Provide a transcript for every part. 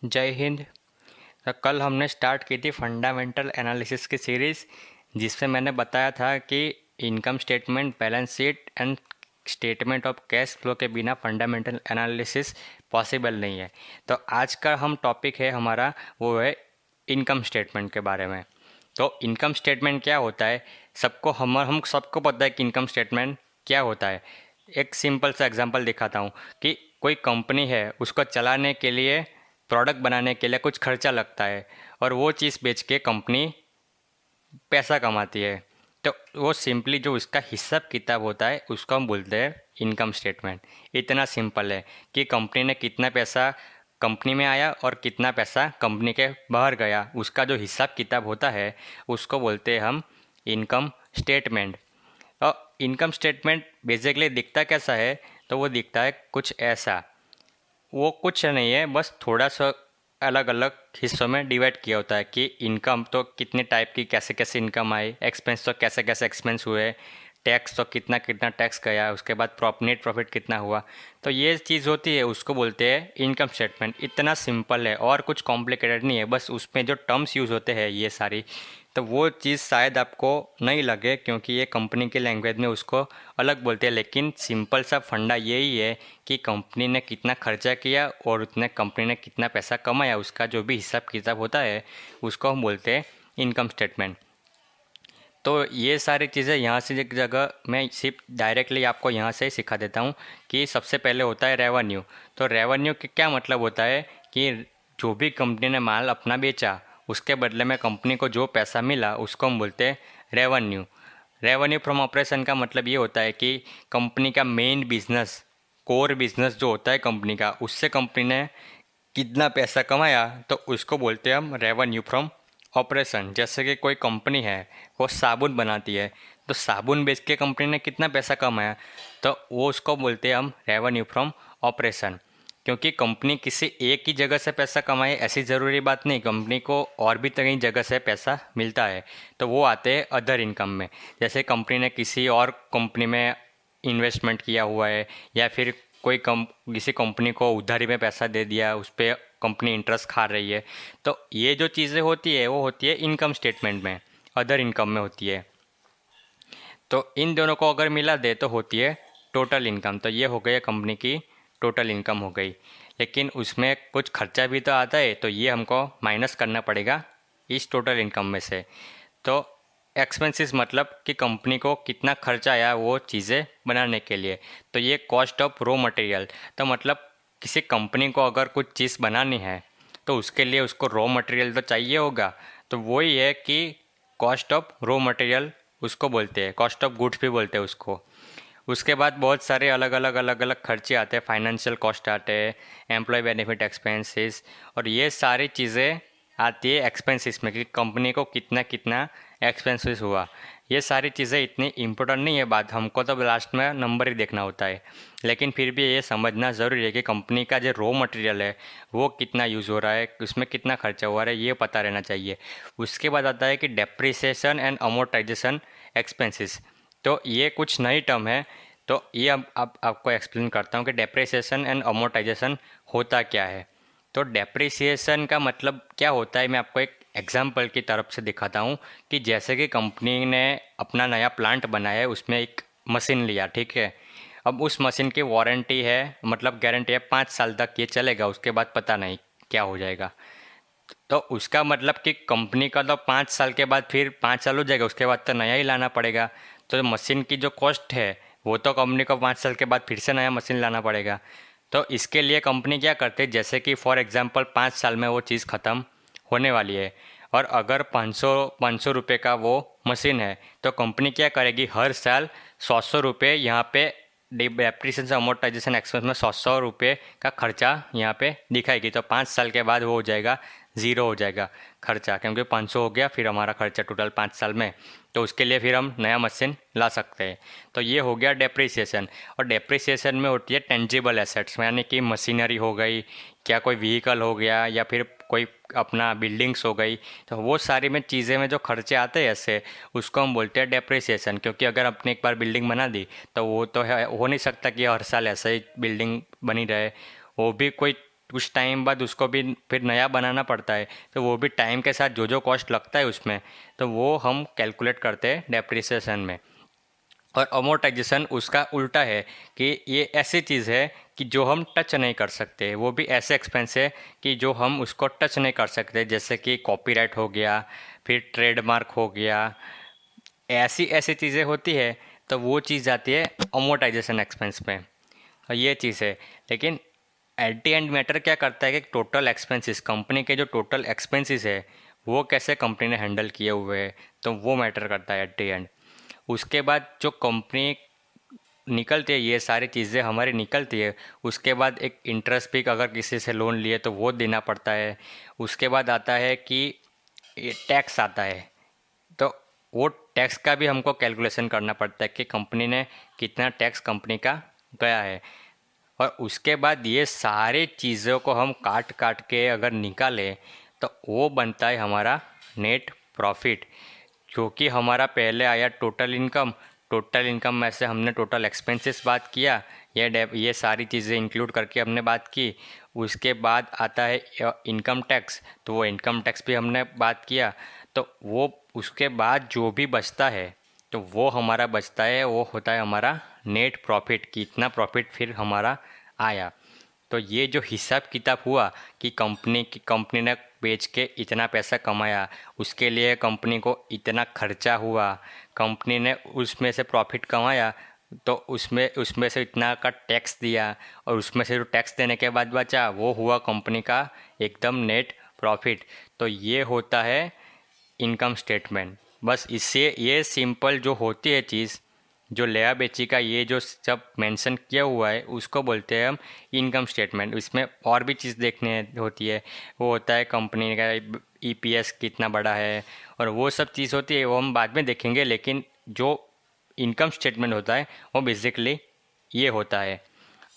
जय हिंद। तो कल हमने स्टार्ट की थी फंडामेंटल एनालिसिस की सीरीज़, जिसमें मैंने बताया था कि income statement, balance sheet and statement of cash flow के बिना फंडामेंटल एनालिसिस पॉसिबल नहीं है। तो आज का हम टॉपिक है हमारा, वो है इनकम स्टेटमेंट के बारे में। तो इनकम स्टेटमेंट क्या होता है, हम सबको पता है कि इनकम स्टेटमेंट क्या होता है। एक सिंपल सा एग्जांपल दिखाता हूँ कि कोई कंपनी है, उसको चलाने के लिए, प्रोडक्ट बनाने के लिए कुछ खर्चा लगता है और वो चीज़ बेच के कंपनी पैसा कमाती है। तो वो सिंपली जो उसका हिसाब किताब होता है उसको हम बोलते हैं इनकम स्टेटमेंट। इतना सिंपल है कि कंपनी ने कितना पैसा कंपनी में आया और कितना पैसा कंपनी के बाहर गया, उसका जो हिसाब किताब होता है उसको बोलते हैं हम इनकम स्टेटमेंट। और इनकम स्टेटमेंट बेसिकली दिखता कैसा है, तो वो दिखता है कुछ ऐसा। वो कुछ नहीं है, बस थोड़ा सा अलग अलग हिस्सों में डिवाइड किया होता है कि इनकम तो कितने टाइप की, कैसे कैसे इनकम आई, एक्सपेंस तो कैसे कैसे एक्सपेंस हुए, टैक्स तो कितना कितना टैक्स गया, उसके बाद नेट प्रॉफिट कितना हुआ। तो ये चीज़ होती है, उसको बोलते हैं इनकम स्टेटमेंट। इतना सिंपल है और कुछ कॉम्प्लिकेटेड नहीं है, बस उसमें जो टर्म्स यूज़ होते हैं ये सारी, तो वो चीज़ शायद आपको नहीं लगे क्योंकि ये कंपनी के लैंग्वेज में उसको अलग बोलते हैं। लेकिन सिंपल सा फंडा यही है कि कंपनी ने कितना खर्चा किया और उतने कंपनी ने कितना पैसा कमाया, उसका जो भी हिसाब किताब होता है उसको हम बोलते हैं इनकम स्टेटमेंट। तो ये सारी चीज़ें यहाँ से एक जगह मैं सिर्फ डायरेक्टली आपको यहाँ से ही सिखा देता हूँ कि सबसे पहले होता है रेवेन्यू। तो रेवेन्यू के क्या मतलब होता है कि जो भी कंपनी ने माल अपना बेचा, उसके बदले में कंपनी को जो पैसा मिला उसको हम बोलते हैं रेवेन्यू। रेवेन्यू फ्रॉम ऑपरेशन का मतलब ये होता है कि कंपनी का मेन बिजनेस, कोर बिजनेस जो होता है कंपनी का, उससे कंपनी ने कितना पैसा कमाया, तो उसको बोलते हैं हम रेवेन्यू फ्रॉम ऑपरेशन। जैसे कि कोई कंपनी है, वो साबुन बनाती है, तो साबुन बेच के कंपनी ने कितना पैसा कमाया, तो वो उसको बोलते हैं हम रेवेन्यू फ्रॉम ऑपरेशन। क्योंकि कंपनी किसी एक ही जगह से पैसा कमाए ऐसी ज़रूरी बात नहीं, कंपनी को और भी कई जगह से पैसा मिलता है, तो वो आते हैं अदर इनकम में। जैसे कंपनी ने किसी और कंपनी में इन्वेस्टमेंट किया हुआ है, या फिर किसी कंपनी को उधारी में पैसा दे दिया, उस पर कंपनी इंटरेस्ट खा रही है, तो ये जो चीज़ें होती है वो होती है इनकम स्टेटमेंट में, अदर इनकम में होती है। तो इन दोनों को अगर मिला दे तो होती है टोटल इनकम। तो ये हो गई कंपनी की टोटल इनकम हो गई। लेकिन उसमें कुछ खर्चा भी तो आता है, तो ये हमको माइनस करना पड़ेगा इस टोटल इनकम में से। तो एक्सपेंसेस मतलब कि कंपनी को कितना खर्चा आया वो चीज़ें बनाने के लिए। तो ये कॉस्ट ऑफ रॉ मटेरियल। तो मतलब किसी कंपनी को अगर कुछ चीज़ बनानी है तो उसके लिए उसको रॉ मटेरियल तो चाहिए होगा। तो वही है कि कॉस्ट ऑफ रॉ मटेरियल उसको बोलते हैं, कॉस्ट ऑफ गुड्स भी बोलते हैं उसको। उसके बाद बहुत सारे अलग अलग खर्चे आते हैं, फाइनेंशियल कॉस्ट आते हैं, एम्प्लॉय बेनिफिट एक्सपेंसेस, और ये सारी चीज़ें आती है एक्सपेंसेस में कि कंपनी को कितना कितना एक्सपेंसेस हुआ। ये सारी चीज़ें इतनी इम्पोर्टेंट नहीं है बात, हमको तो लास्ट में नंबर ही देखना होता है। लेकिन फिर भी ये समझना ज़रूरी है कि कंपनी का जो रॉ मटेरियल है वो कितना यूज़ हो रहा है, उसमें कितना खर्चा हुआ है, ये पता रहना चाहिए। उसके बाद आता है कि डेप्रिसिएशन एंड अमोर्टाइजेशन एक्सपेंसेस। तो ये कुछ नई टर्म है, तो ये अब आपको एक्सप्लेन करता हूँ कि डेप्रिसिएशन एंड अमोर्टाइजेशन होता क्या है। तो डेप्रिसिएशन का मतलब क्या होता है, मैं आपको एक एग्जांपल की तरफ से दिखाता हूँ कि जैसे कि कंपनी ने अपना नया प्लांट बनाया है, उसमें एक मशीन लिया, ठीक है। अब उस मशीन की वारंटी है, मतलब गारंटी है 5 साल तक ये चलेगा, उसके बाद पता नहीं क्या हो जाएगा। तो उसका मतलब कि कंपनी का तो 5 साल के बाद फिर 5 साल हो जाएगा, उसके बाद तो नया ही लाना पड़ेगा। तो मशीन की जो कॉस्ट है वो तो कंपनी को 5 साल के बाद फिर से नया मशीन लाना पड़ेगा। तो इसके लिए कंपनी क्या करते है, जैसे कि फॉर एग्जांपल 5 साल में वो चीज़ ख़त्म होने वाली है, और अगर 500 रुपये का वो मशीन है, तो कंपनी क्या करेगी, हर साल 100 रुपये यहाँ पे डेप्रिसिएशन अमोर्टाइजेशन एक्सपेंस में 100 रुपये का खर्चा यहाँ पे दिखाएगी। तो 5 साल के बाद वो हो जाएगा, ज़ीरो हो जाएगा खर्चा, क्योंकि 500 हो गया फिर हमारा खर्चा टोटल 5 साल में। तो उसके लिए फिर हम नया मशीन ला सकते हैं। तो ये हो गया डेप्रिसिएशन। और डेप्रिसिएशन में होती है टेंजिबल एसेट्स, यानी कि मशीनरी हो गई, क्या कोई व्हीकल हो गया, या फिर कोई अपना बिल्डिंग्स हो गई। तो वो सारी में चीज़ें में जो खर्चे आते हैं ऐसे, उसको हम बोलते हैं डेप्रिसिएशन। क्योंकि अगर आपने एक बार बिल्डिंग बना दी तो वो तो है, हो नहीं सकता कि हर साल ऐसे ही बिल्डिंग बनी रहे। वो भी कोई कुछ टाइम बाद उसको भी फिर नया बनाना पड़ता है, तो वो भी टाइम के साथ जो जो कॉस्ट लगता है उसमें, तो वो हम कैलकुलेट करते हैं डेप्रिसिएशन में। और अमोर्टाइजेशन उसका उल्टा है कि ये ऐसी चीज़ है कि जो हम टच नहीं कर सकते, वो भी ऐसे एक्सपेंस है कि जो हम उसको टच नहीं कर सकते, जैसे कि कॉपीराइट हो गया, फिर ट्रेडमार्क हो गया, ऐसी ऐसी चीज़ें होती है, तो वो चीज़ आती है अमोर्टाइजेशन एक्सपेंस में। और ये चीज़ है, लेकिन एट द एंड मैटर क्या करता है कि टोटल एक्सपेंसेस, कंपनी के जो टोटल एक्सपेंसेस है वो कैसे कंपनी ने हैंडल किए हुए हैं, तो वो मैटर करता है एट द एंड। उसके बाद जो कंपनी निकलती है, ये सारी चीज़ें हमारी निकलती है, उसके बाद एक इंटरेस्ट भी अगर किसी से लोन लिए तो वो देना पड़ता है। उसके बाद आता है कि टैक्स आता है, तो वो टैक्स का भी हमको कैलकुलेशन करना पड़ता है कि कंपनी ने कितना टैक्स कंपनी का गया है। और उसके बाद ये सारी चीज़ों को हम काट काट के अगर निकालें तो वो बनता है हमारा नेट प्रॉफिट, जो कि हमारा पहले आया टोटल इनकम। टोटल इनकम में से हमने टोटल एक्सपेंसेस बात किया, ये सारी चीज़ें इंक्लूड करके हमने बात की। उसके बाद आता है इनकम टैक्स, तो वो इनकम टैक्स भी हमने बात किया। तो वो उसके बाद जो भी बचता है, तो वो हमारा बचता है, वो होता है हमारा नेट प्रॉफिट, कि इतना प्रॉफिट फिर हमारा आया। तो ये जो हिसाब किताब हुआ कि कंपनी ने बेच के इतना पैसा कमाया, उसके लिए कंपनी को इतना खर्चा हुआ, कंपनी ने उसमें से प्रॉफिट कमाया, तो उसमें उसमें से इतना का टैक्स दिया, और उसमें से जो टैक्स देने के बाद बचा वो हुआ कंपनी का एकदम नेट प्रॉफिट। तो ये होता है इनकम स्टेटमेंट। बस इससे ये सिंपल जो होती है चीज़, जो लेया बेची का ये जो सब मेंशन किया हुआ है उसको बोलते हैं हम इनकम स्टेटमेंट। इसमें और भी चीज़ देखने होती है, वो होता है कंपनी का ईपीएस कितना बड़ा है, और वो सब चीज़ होती है, वो हम बाद में देखेंगे। लेकिन जो इनकम स्टेटमेंट होता है वो बेसिकली ये होता है।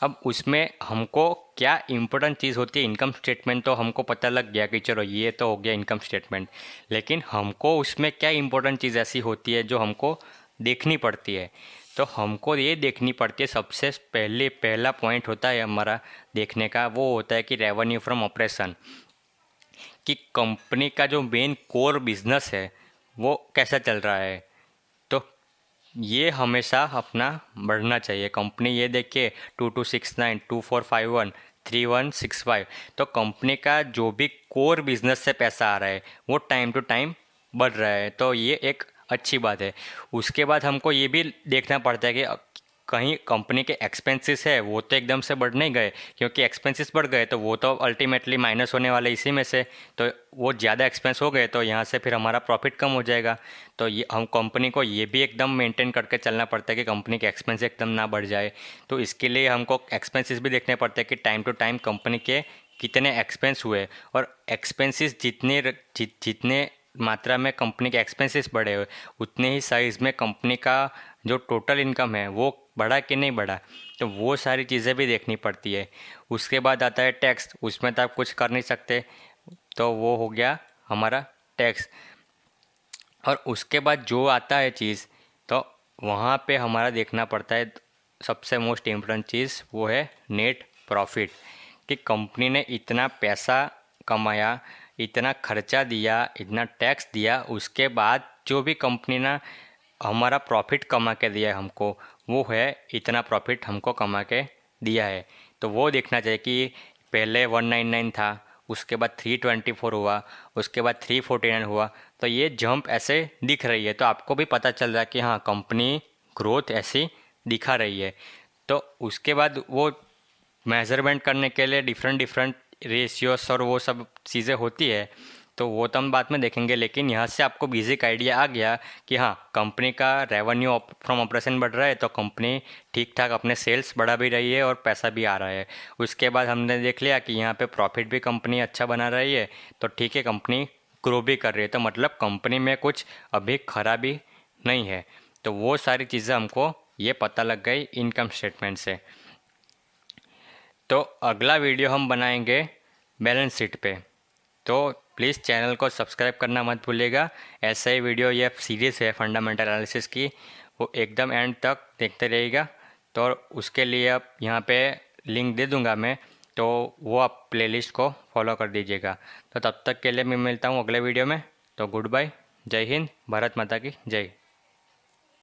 अब उसमें हमको क्या इम्पोर्टेंट चीज़ होती है, इनकम स्टेटमेंट तो हमको पता लग गया कि चलो ये तो हो गया इनकम स्टेटमेंट, लेकिन हमको उसमें क्या इम्पोर्टेंट चीज़ ऐसी होती है जो हमको देखनी पड़ती है। तो हमको ये देखनी पड़ती है, सबसे पहला पॉइंट होता है हमारा देखने का, वो होता है कि रेवेन्यू फ्रॉम ऑपरेशन, कि कंपनी का जो मेन कोर बिजनेस है वो कैसा चल रहा है। तो ये हमेशा अपना बढ़ना चाहिए। कंपनी ये देखिए 226924513165, तो कंपनी का जो भी कोर बिजनेस से पैसा आ रहा है वो टाइम टू टाइम बढ़ रहा है, तो ये एक अच्छी बात है। उसके बाद हमको ये भी देखना पड़ता है कि कहीं कंपनी के एक्सपेंसेस है वो तो एकदम से बढ़ नहीं गए, क्योंकि एक्सपेंसेस बढ़ गए तो वो तो अल्टीमेटली माइनस होने वाले इसी में से, तो वो ज़्यादा एक्सपेंस हो गए तो यहाँ से फिर हमारा प्रॉफिट कम हो जाएगा। तो ये हम कंपनी को ये भी एकदम मेंटेन करके चलना पड़ता है कि कंपनी के एक्सपेंस एकदम ना बढ़ जाए। तो इसके लिए हमको एक्सपेंसेस भी देखने पड़ते हैं कि टाइम टू टाइम कंपनी के कितने एक्सपेंस हुए, और एक्सपेंसेस जितने मात्रा में कंपनी के एक्सपेंसेस बढ़े हुए, उतने ही साइज़ में कंपनी का जो टोटल इनकम है वो बढ़ा कि नहीं बढ़ा, तो वो सारी चीज़ें भी देखनी पड़ती है। उसके बाद आता है टैक्स, उसमें तो आप कुछ कर नहीं सकते, तो वो हो गया हमारा टैक्स। और उसके बाद जो आता है चीज़, तो वहाँ पे हमारा देखना पड़ता है सबसे मोस्ट इम्पोर्टेंट चीज़, वो है नेट प्रॉफिट, कि कंपनी ने इतना पैसा कमाया, इतना खर्चा दिया, इतना टैक्स दिया, उसके बाद जो भी कंपनी ने हमारा प्रॉफिट कमा के दिया है हमको, वो है इतना प्रॉफिट हमको कमा के दिया है। तो वो देखना चाहिए कि पहले 199 था, उसके बाद 324 हुआ, उसके बाद 349 हुआ, तो ये जंप ऐसे दिख रही है, तो आपको भी पता चल रहा है कि हाँ कंपनी ग्रोथ ऐसी दिखा रही है। तो उसके बाद वो मेज़रमेंट करने के लिए डिफरेंट डिफरेंट रेशियोस और वो सब चीज़ें होती है, तो वो तो हम बाद में देखेंगे। लेकिन यहाँ से आपको बेसिक आइडिया आ गया कि हाँ कंपनी का रेवेन्यू फ्रॉम ऑपरेशन बढ़ रहा है, तो कंपनी ठीक ठाक अपने सेल्स बढ़ा भी रही है और पैसा भी आ रहा है। उसके बाद हमने देख लिया कि यहाँ पे प्रॉफिट भी कंपनी अच्छा बना रही है, तो ठीक है कंपनी ग्रो भी कर रही है, तो मतलब कंपनी में कुछ अभी खराबी नहीं है। तो वो सारी चीज़ें हमको ये पता लग गई इनकम स्टेटमेंट से। तो अगला वीडियो हम बनाएंगे बैलेंस शीट पे, तो प्लीज़ चैनल को सब्सक्राइब करना मत भूलिएगा। ऐसा ही वीडियो ये सीरीज़ है फंडामेंटल एनालिसिस की, वो एकदम एंड तक देखते रहिएगा। तो उसके लिए अब यहाँ पे लिंक दे दूँगा मैं, तो वो आप प्लेलिस्ट को फॉलो कर दीजिएगा। तो तब तक के लिए मैं मिलता हूँ अगले वीडियो में। तो गुड बाय, जय हिंद, भारत माता की जय।